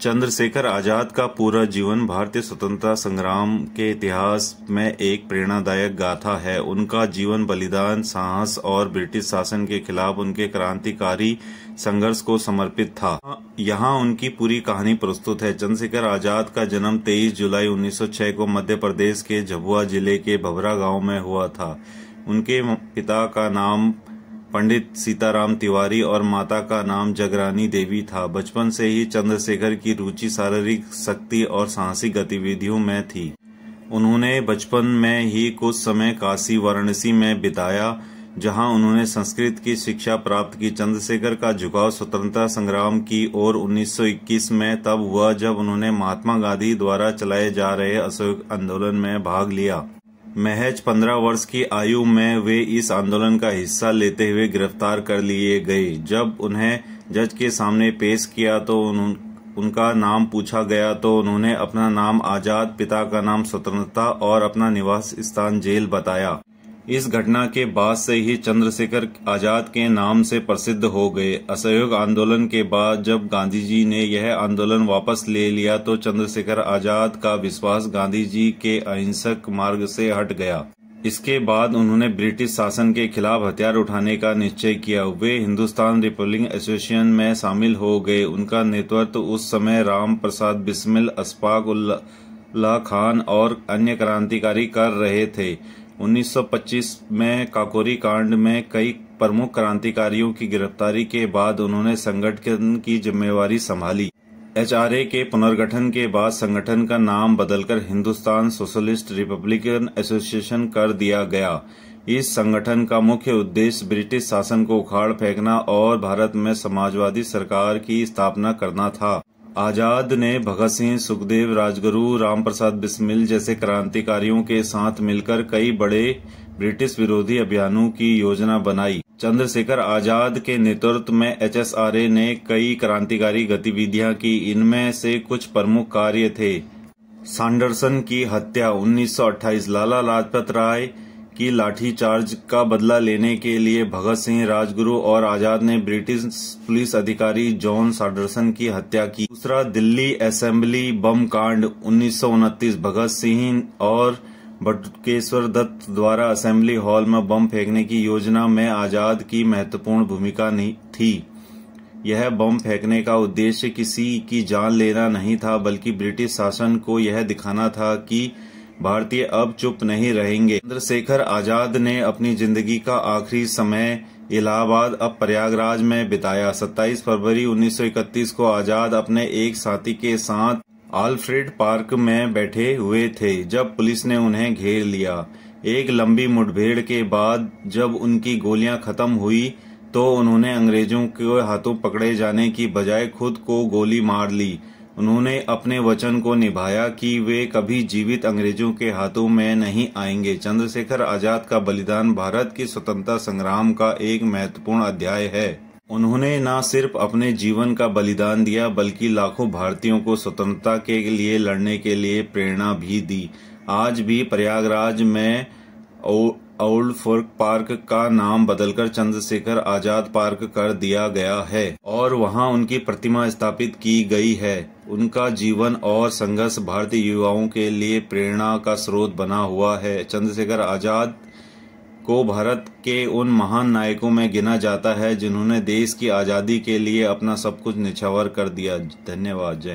चंद्रशेखर आजाद का पूरा जीवन भारतीय स्वतंत्रता संग्राम के इतिहास में एक प्रेरणादायक गाथा है। उनका जीवन बलिदान, साहस और ब्रिटिश शासन के खिलाफ उनके क्रांतिकारी संघर्ष को समर्पित था। यहाँ उनकी पूरी कहानी प्रस्तुत है। चंद्रशेखर आजाद का जन्म 23 जुलाई 1906 को मध्य प्रदेश के झाबुआ जिले के भभरा गांव में हुआ था। उनके पिता का नाम पंडित सीताराम तिवारी और माता का नाम जगरानी देवी था। बचपन से ही चंद्रशेखर की रुचि शारीरिक शक्ति और साहसिक गतिविधियों में थी। उन्होंने बचपन में ही कुछ समय काशी वाराणसी में बिताया, जहां उन्होंने संस्कृत की शिक्षा प्राप्त की। चंद्रशेखर का झुकाव स्वतंत्रता संग्राम की ओर 1921 में तब हुआ जब उन्होंने महात्मा गांधी द्वारा चलाए जा रहे असहयोग आंदोलन में भाग लिया। महज 15 वर्ष की आयु में वे इस आंदोलन का हिस्सा लेते हुए गिरफ्तार कर लिए गए। जब उन्हें जज के सामने पेश किया तो उनका नाम पूछा गया तो उन्होंने अपना नाम आजाद, पिता का नाम स्वतंत्रता और अपना निवास स्थान जेल बताया। इस घटना के बाद से ही चंद्रशेखर आजाद के नाम से प्रसिद्ध हो गए। असहयोग आंदोलन के बाद जब गांधी जी ने यह आंदोलन वापस ले लिया तो चंद्रशेखर आजाद का विश्वास गांधी जी के अहिंसक मार्ग से हट गया। इसके बाद उन्होंने ब्रिटिश शासन के खिलाफ हथियार उठाने का निश्चय किया। वे हिंदुस्तान रिपब्लिकन एसोसिएशन में शामिल हो गए। उनका नेतृत्व उस समय राम प्रसाद बिस्मिल, अशफाक उल्लाह खान और अन्य क्रांतिकारी कर रहे थे। 1925 में काकोरी कांड में कई प्रमुख क्रांतिकारियों की गिरफ्तारी के बाद उन्होंने संगठन की जिम्मेवारी संभाली। एचआरए के पुनर्गठन के बाद संगठन का नाम बदलकर हिंदुस्तान सोशलिस्ट रिपब्लिकन एसोसिएशन कर दिया गया। इस संगठन का मुख्य उद्देश्य ब्रिटिश शासन को उखाड़ फेंकना और भारत में समाजवादी सरकार की स्थापना करना था। आजाद ने भगत सिंह, सुखदेव, राजगुरु, रामप्रसाद बिस्मिल जैसे क्रांतिकारियों के साथ मिलकर कई बड़े ब्रिटिश विरोधी अभियानों की योजना बनाई। चंद्रशेखर आजाद के नेतृत्व में एचएसआरए ने कई क्रांतिकारी गतिविधियां की। इनमें से कुछ प्रमुख कार्य थे: सैंडरसन की हत्या 1928, लाला लाजपत राय की लाठीचार्ज का बदला लेने के लिए भगत सिंह, राजगुरु और आजाद ने ब्रिटिश पुलिस अधिकारी जॉन सैंडरसन की हत्या की। दूसरा, दिल्ली असेंबली बम कांड 1929, भगत सिंह और बटुकेश्वर दत्त द्वारा असेंबली हॉल में बम फेंकने की योजना में आजाद की महत्वपूर्ण भूमिका थी। यह बम फेंकने का उद्देश्य किसी की जान लेना नहीं था, बल्कि ब्रिटिश शासन को यह दिखाना था कि भारतीय अब चुप नहीं रहेंगे। चंद्रशेखर आजाद ने अपनी जिंदगी का आखिरी समय इलाहाबाद अब प्रयागराज में बिताया। 27 फरवरी 1931 को आजाद अपने एक साथी के साथ आल्फ्रेड पार्क में बैठे हुए थे जब पुलिस ने उन्हें घेर लिया। एक लंबी मुठभेड़ के बाद जब उनकी गोलियां खत्म हुई तो उन्होंने अंग्रेजों के हाथों पकड़े जाने की बजाय खुद को गोली मार ली। उन्होंने अपने वचन को निभाया कि वे कभी जीवित अंग्रेजों के हाथों में नहीं आएंगे। चंद्रशेखर आजाद का बलिदान भारत की स्वतंत्रता संग्राम का एक महत्वपूर्ण अध्याय है। उन्होंने न सिर्फ अपने जीवन का बलिदान दिया बल्कि लाखों भारतीयों को स्वतंत्रता के लिए लड़ने के लिए प्रेरणा भी दी। आज भी प्रयागराज में ओल्ड फोर्ट पार्क का नाम बदलकर चंद्रशेखर आजाद पार्क कर दिया गया है और वहां उनकी प्रतिमा स्थापित की गई है। उनका जीवन और संघर्ष भारतीय युवाओं के लिए प्रेरणा का स्रोत बना हुआ है। चंद्रशेखर आजाद को भारत के उन महान नायकों में गिना जाता है जिन्होंने देश की आजादी के लिए अपना सब कुछ न्यौछावर कर दिया। धन्यवाद। जय